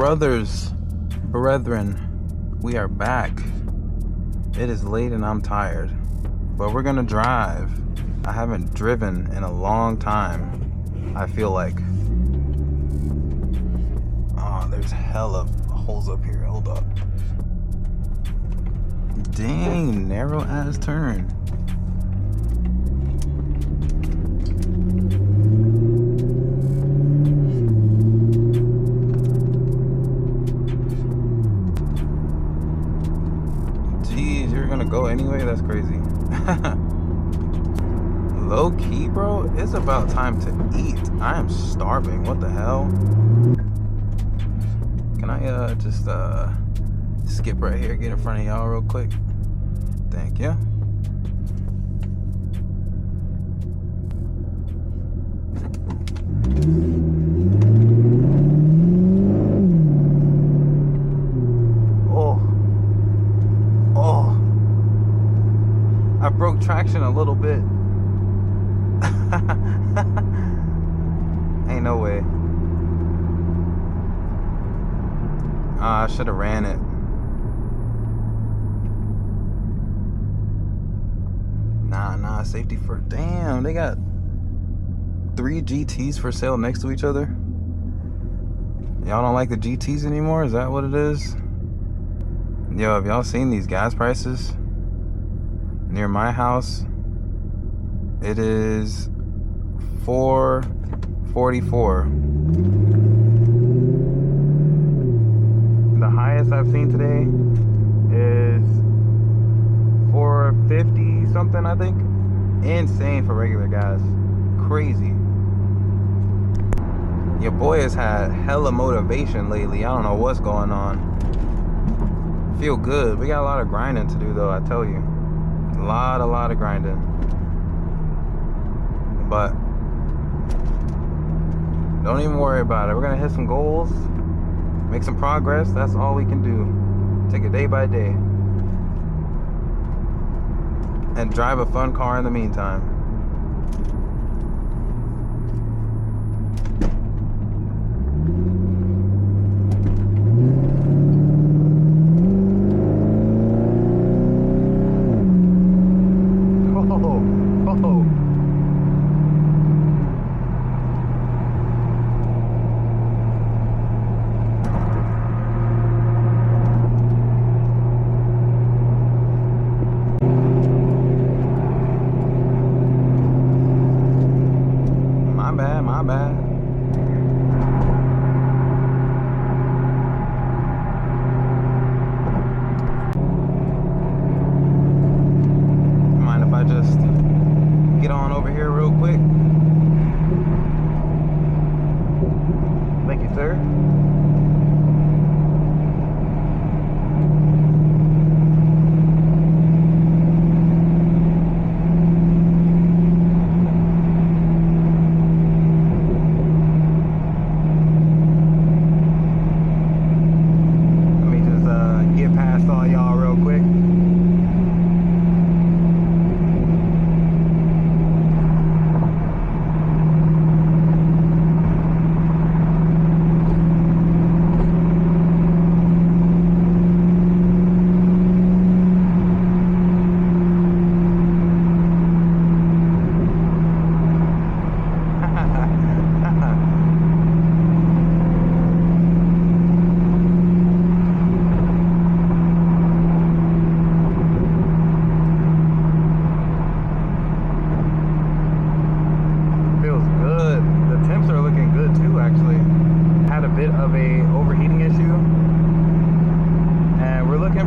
Brothers, brethren, we are back. It is late and I'm tired, but we're gonna drive. I haven't driven in a long time, I feel like. Oh, there's hella holes up here. Hold up. Dang, narrow ass turn. Go anyway, that's crazy. Low key, bro, it's about time to eat. I am starving. What the hell? Can I just skip right here, get in front of y'all real quick? Thank you. I broke traction a little bit. Ain't no way. I should have ran it. Nah, safety first. Damn, they got 3 GTs for sale next to each other. Y'all don't like the GTs anymore? Is that what it is? Yo, have y'all seen these gas prices? Near my house, it is $4.44. The highest I've seen today is $4.50 something, I think. Insane for regular gas. Crazy. Your boy has had hella motivation lately. I don't know what's going on. Feel good. We got a lot of grinding to do though, I tell you. A lot of grinding, but don't even worry about it. We're gonna hit some goals, make some progress. That's all we can do. Take it day by day and drive a fun car in the meantime. My bad. Mind if I just get on over here real quick? Thank you, sir.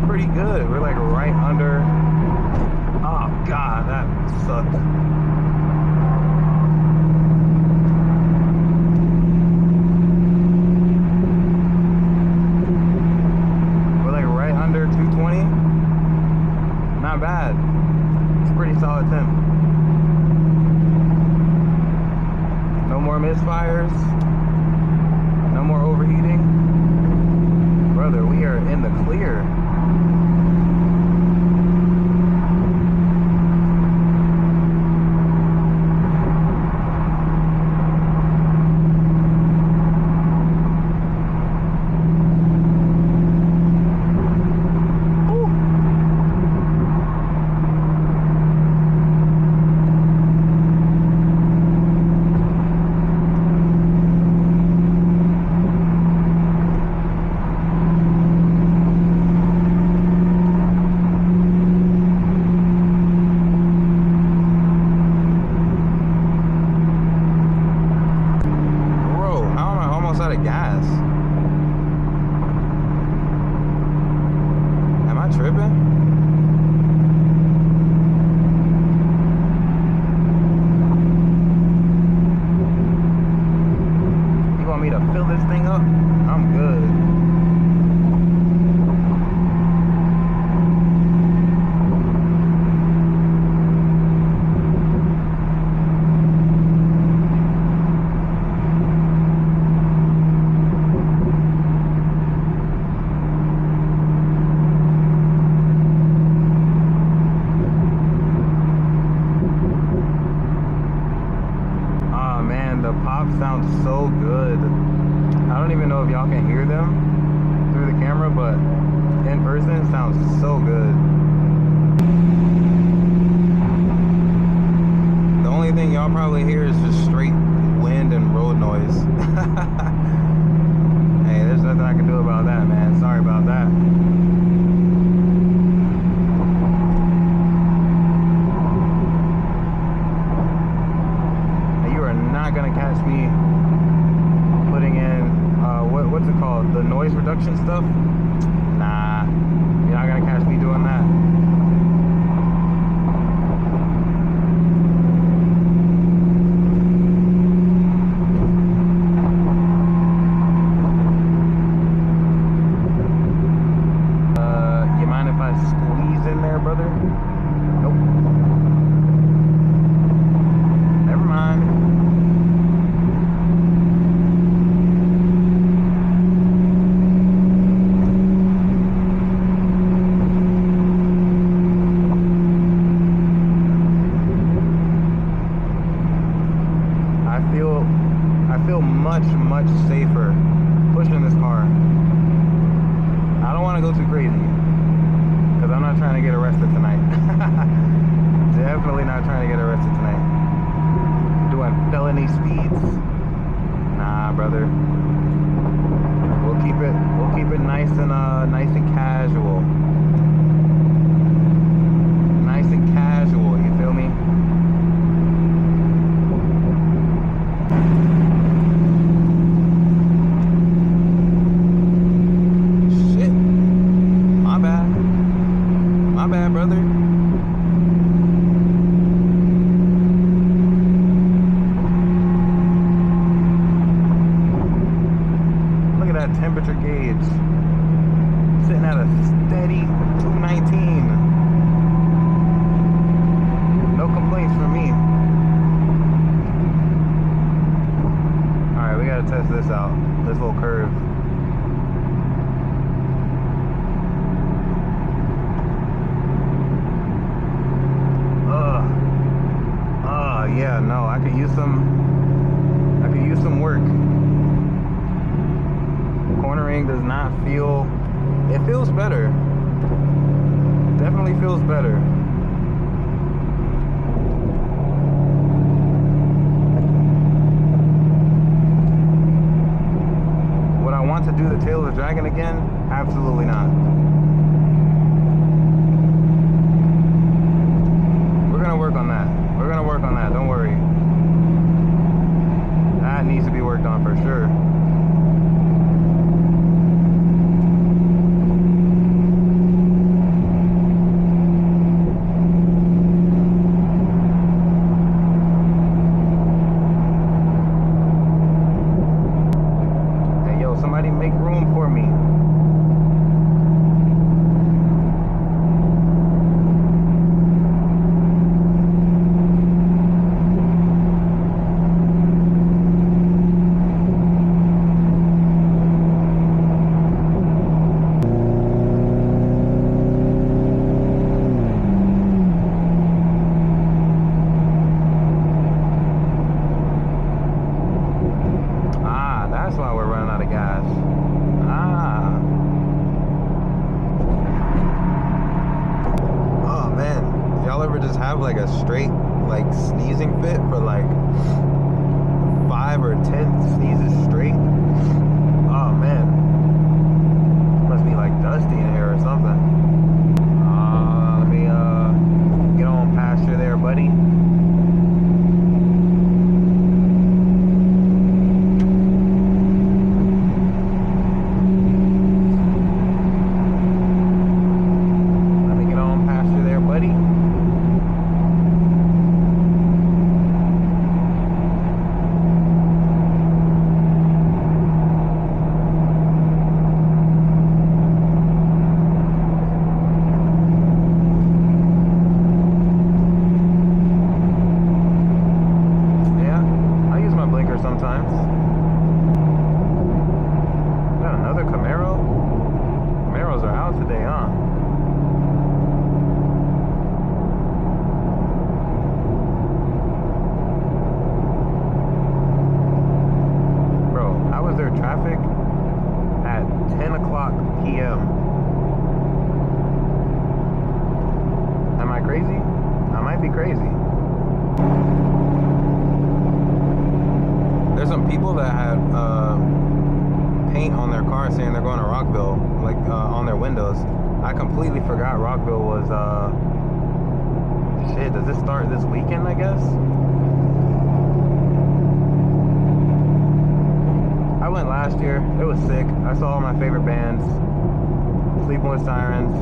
Pretty good. We're like right under. Oh god, that sucks. We're like right under 220. Not bad. It's pretty solid temp. No more misfires. No more overheating. Brother, we are in the clear. y'all can hear them through the camera, but in person it sounds so good. The only thing y'all probably hear is just straight wind and road noise. Hey, there's nothing I can do about that, man. Sorry about that. You are not gonna catch me putting in what's it called? The noise reduction stuff? Nah, you're not gonna catch me doing that. You mind if I squeeze in there, brother? Nope. Never mind. I feel much safer pushing this car. I don't want to go too crazy because I'm not trying to get arrested tonight. Definitely not trying to get arrested tonight. Doing felony speeds? Nah, brother. We'll keep it nice and casual. Nice and casual, you feel me? Shit. My bad. My bad, brother. Look at that temperature gauge. Sitting at a steady 219. No complaints from me. Alright, we gotta test this out. This little curve. Yeah, no, I could use some work. Cornering does not feel, it feels better. Definitely feels better. Would I want to do the tail of the dragon again? Absolutely not. We're gonna work on that. We're gonna work on that, don't worry. That needs to be worked on for sure. Hey, yo, somebody make room for me. That's why we're running out of gas. Oh man, y'all ever just have like a straight like sneezing fit for like 5 or 10 sneezes straight? Oh man, must be like dusty in here or something. Let me get on past you there, buddy. Sometimes. Got another Camaro? Camaros are out today, huh? Bro, how is there traffic p.m. Am I crazy? I might be crazy. There's some people that had paint on their car saying they're going to Rockville, like on their windows. I completely forgot Rockville was, shit, does this start this weekend, I guess? I went last year. It was sick. I saw all my favorite bands. Sleeping with Sirens.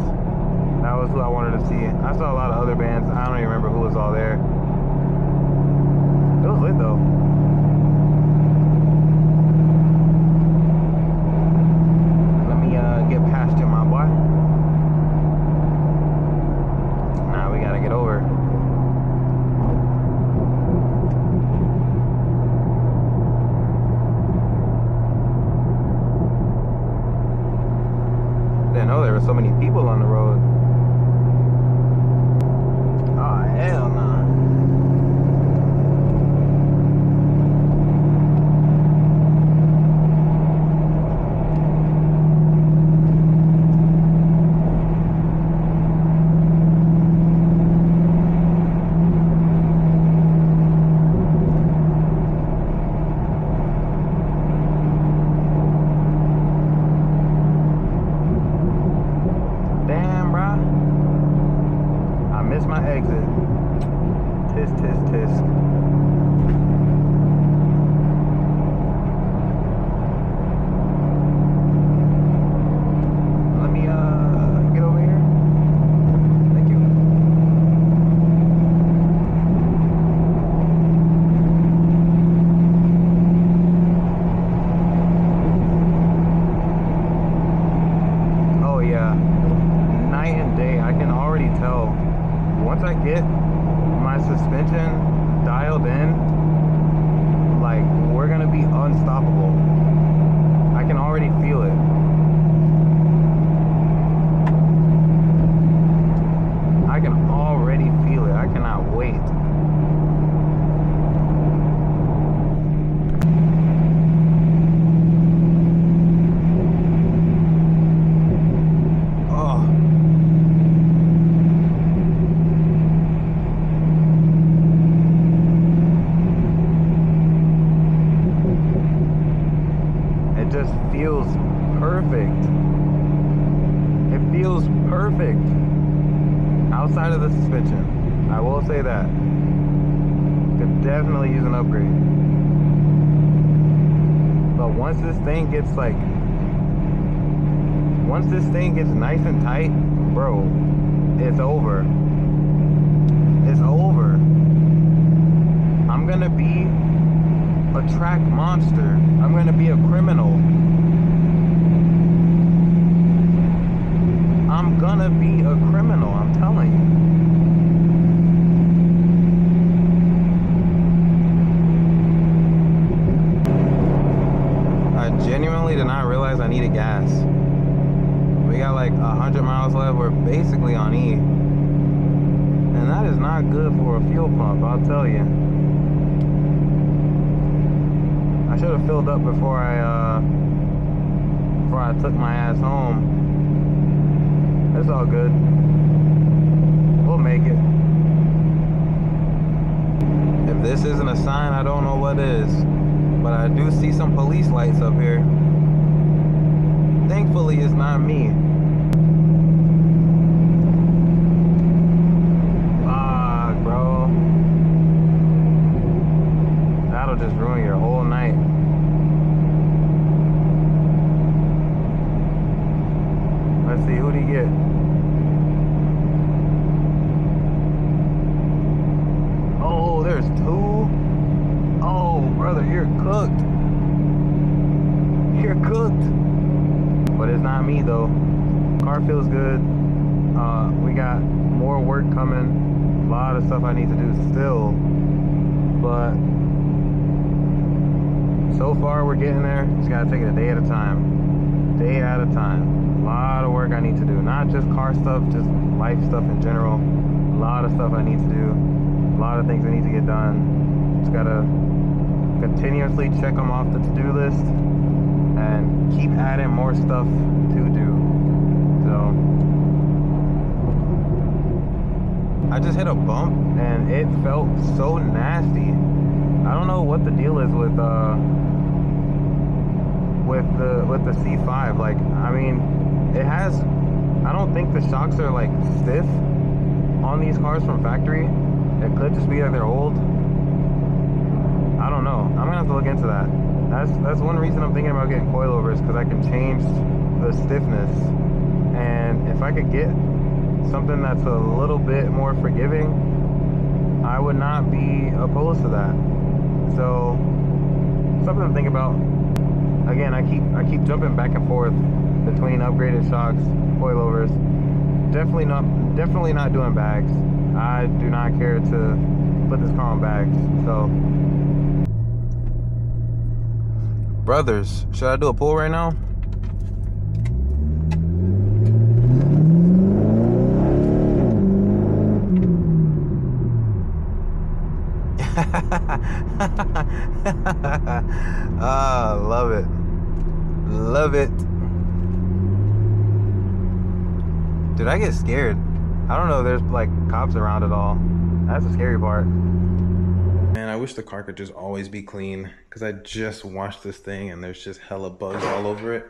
That was who I wanted to see. I saw a lot of other bands. I don't even remember who was all there. It was lit though. Let me get past you, my boy. Nah, we gotta get over. Didn't know there were so many people on the road. Oh, hell nah. Once I get my suspension dialed in, like, we're gonna be unstoppable. I can already feel it. I can already feel it. I cannot wait. Feels perfect. It feels perfect outside of the suspension. I will say that. Could definitely use an upgrade. But once this thing gets nice and tight, bro, it's over. It's over. I'm gonna be a track monster. I'm gonna be a criminal. I'm gonna be a criminal, I'm telling you. I genuinely did not realize I needed gas. We got like 100 miles left. We're basically on E. And that is not good for a fuel pump, I'll tell you. I should have filled up before I took my ass home. It's all good. We'll make it. If this isn't a sign, I don't know what is. But I do see some police lights up here. Thankfully, it's not me. Fuck, bro. That'll just ruin your whole night. Let's see, who'd he get? Oh, there's two? Oh, brother, you're cooked. You're cooked. But it's not me, though. Car feels good. We got more work coming. A lot of stuff I need to do still. But so far, we're getting there. Just gotta take it a day at a time. Day at a time. A lot of work I need to do. Not just car stuff, just life stuff in general. A lot of stuff I need to do. A lot of things I need to get done. Just gotta continuously check them off the to-do list. and keep adding more stuff to do. So I just hit a bump and it felt so nasty. I don't know what the deal is with the C5. Like, I mean, it has, I don't think the shocks are like stiff on these cars from factory. It could just be that they're old. I don't know. I'm gonna have to look into that. That's one reason I'm thinking about getting coilovers, because I can change the stiffness. And if I could get something that's a little bit more forgiving, I would not be opposed to that. So something to think about. Again, I keep jumping back and forth between upgraded shocks, coilovers. Definitely not doing bags. I do not care to put this car on bags. So, brothers, should I do a pull right now? Ah, love it. Love it. Dude, I get scared. I don't know if there's like cops around at all. That's the scary part. Man, I wish the car could just always be clean, because I just washed this thing and there's just hella bugs all over it.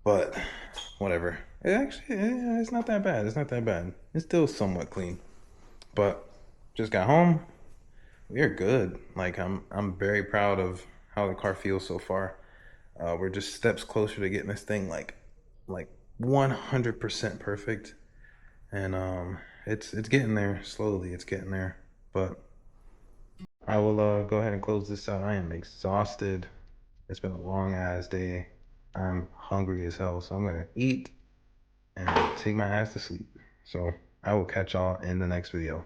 But whatever. It actually, it's not that bad. It's not that bad. It's still somewhat clean. But just got home. We are good. Like, I'm very proud of how the car feels so far. We're just steps closer to getting this thing like 100% perfect. And it's getting there slowly. It's getting there. But I will go ahead and close this out. I am exhausted. It's been a long ass day. I'm hungry as hell, so I'm gonna eat and take my ass to sleep. So I will catch y'all in the next video.